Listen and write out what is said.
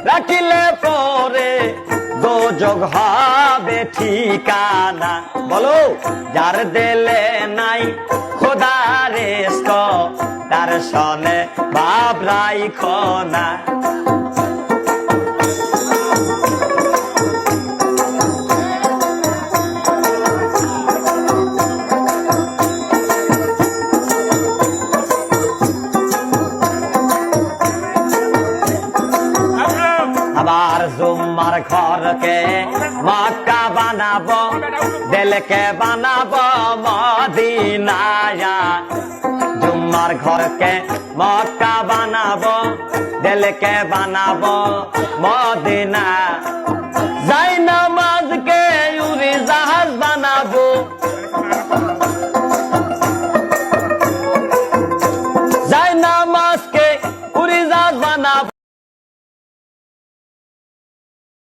রাখিলে পরে দোজখ হবে ঠিকানা। বলো, যার দিলে নাই খোদার ইশক তার সনে ভাব রাইখো না। আবার জুম্মার ঘরকে মক্কা বানাবো, দিলকে বানাবো মদিনা। জুম্মার ঘরকে মক্কা বানাবো, দিলকে বানাবো মদিনা। যাই না